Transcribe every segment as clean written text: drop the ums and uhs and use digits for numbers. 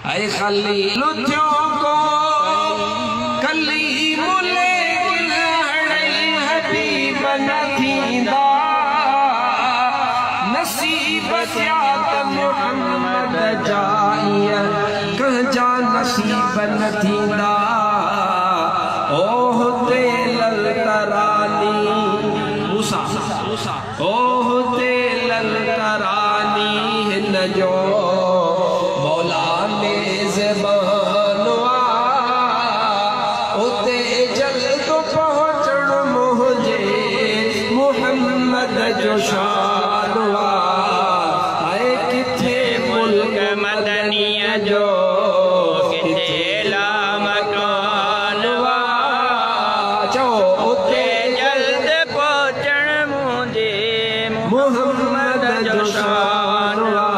ऐ खलील थियो को कलीम लेकिन हड़ई हबीब न थींदा नसीब जात मुहम्मद जाइय कहजा नसीब न थींदा ओह ते ललतरानी मूसा ओह ते ललतरानी हिन जो मौला मेज़बानवा उते जल्द पहुंचण मुझे मुहम्मद जो शानवा आए किथे मुल्क मदनिया जो किथे ला मकानवा जो उते जल्द पहुंचण मुझे मुहम्मद जो शानवा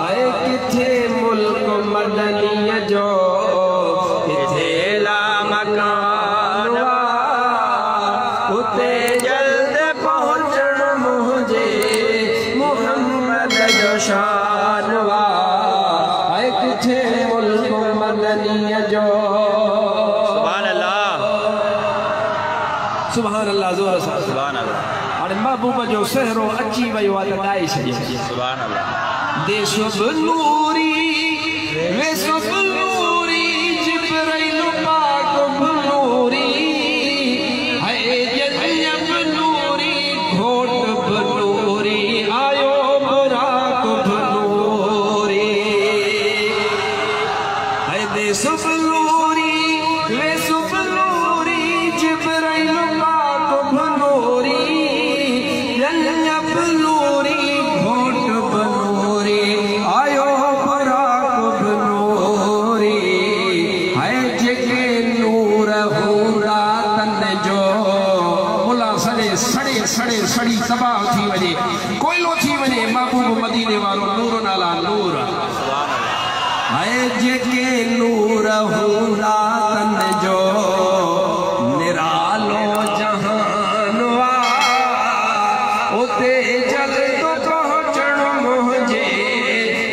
आए किथे मुल्क मदनिया जो किथे ला मकानवा उते जल्द पहुंचण मुझे मुहम्मद जो शानवा आए किथे मुल्क मदनिया जो सुभान अल्लाह जोर सां सुभान अल्लाह हाणे महबूब जो सहरो अची वियो आहे त ॻाए छॾियो सुभान अल्लाह देशो बनूरी वेसो बनूरी जिब्राइल पाक बनूरी है जन्नत बनूरी घोट बनूरी आयो बुराक बनूरी है देशो बनूरी वेसो बनूरी जिब्राइल पाक बनूरी जन्नत बनूरी घोट बनूरी आयो बुराक बनूरी है जेके नूर हूंदा तन जो मुला सड़े सड़े सड़े सड़ी तबाह थी वञे कोयलो थी वञे महबूब मदीने वारो नूर नाला नूर है जेके नूर हूंदा तन जो निरालो जहानवा उते जल्द पहुंचण मुझे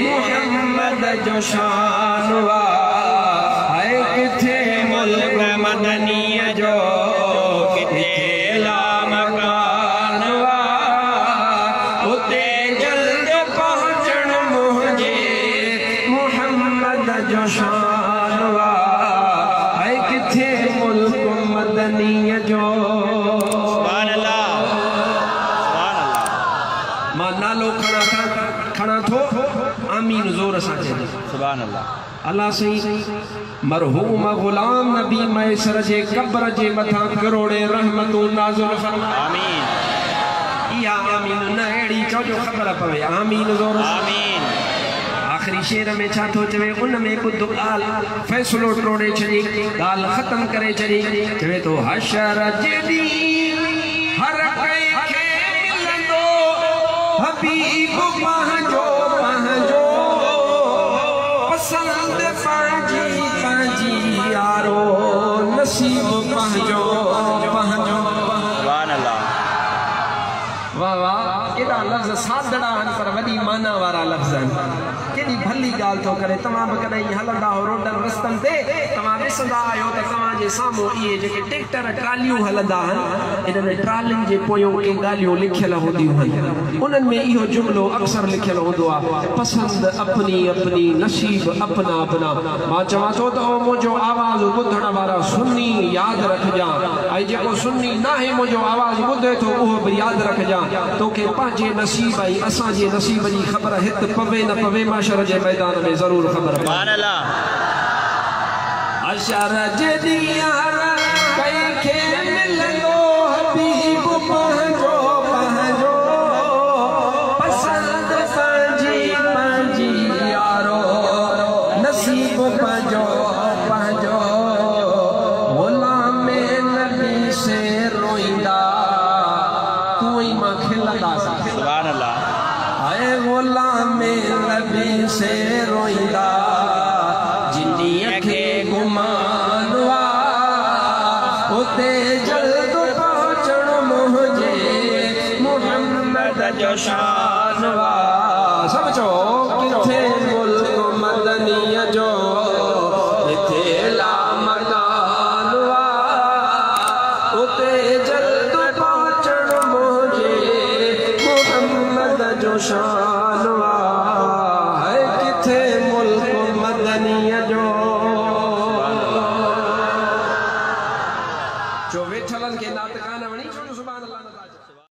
मुहम्मद जो शानवा है किथे मुल्क मदनिया जो किथे ला मकानवा उते जल्द पहुंचण मुझे मुहम्मद जो शानवा है किथे मुल्क मदनिया जो सुभान अल्लाह मां नालो खणा थो आमीन जोर सां चइजो सुभान अल्लाह अल्लाह सही मरहूम गुलाम नबी मैसर जे कब्र जे मथा करोड़े रहमतूं नाज़िल फरमा आमीन या आमीन न एड़ी चो ख़बर पवे आमीन जोर आमीन आखिरी शेर में छा थो चवे उन में ॿुध ॻाल्हि फ़ैसिलो टोड़े छॾी ॻाल्हि ख़त्म करे छॾी चवे थो हशर जे ॾींहुं हर कंहिंखे मिलंदो हबीब पंहिंजो पंहिंजो पसंद पंहिंजी पंहिंजी यारो नसीब पंहिंजो पंहिंजो सुभान अल्लाह वाह वाह केॾा लफ़्ज़ सादड़ा आहिनि पर वॾी माना वारा लफ़्ज़ आहिनि केॾी भली ॻाल्हि थो करे तव्हां बि कॾहिं हलंदा हो रोडनि रस्तनि ते तव्हां ॾिसंदा आहियो त तव्हांजे साम्हूं इहे जेके ट्रैक्टर ट्रालियूं हलंदा आहिनि इन्हनि ट्रालियुनि जे पोयों के ॻाल्हियूं लिखियल हूंदियूं आहिनि उन्हनि में इहो जुमिलो अक्सर लिखियल हूंदो आहे पसंद अपनी अपनी नसीब अपना अपना मां चवां थो त मुंहिंजो आवाज़ ॿुधण वारा सुन्नी यादि रखजांइ ऐं जेको सुन्नी नाहे मुंहिंजो आवाज़ ॿुधे थो उहो बि यादि रखजांइ तोखे पंहिंजे नसीब ऐं असांजे नसीब जी ख़बर हिते पवे न पवे माशर जे मैदान में ज़रूर ख़बर पवे अशर जे ॾींहुं कंहिंखे मिलंदो हबीब पंहिंजो पंहिंजो पसंद पंहिंजी पंहिंजी यारो नसीब पंहिंजो पंहिंजो गुलाम नबी से रोईंदा तूं ई मां खिलंदासीं सुभान अल्लाह आए गुलाम नबी से रोईंदा जिन्नी खे गुमानवा जो शान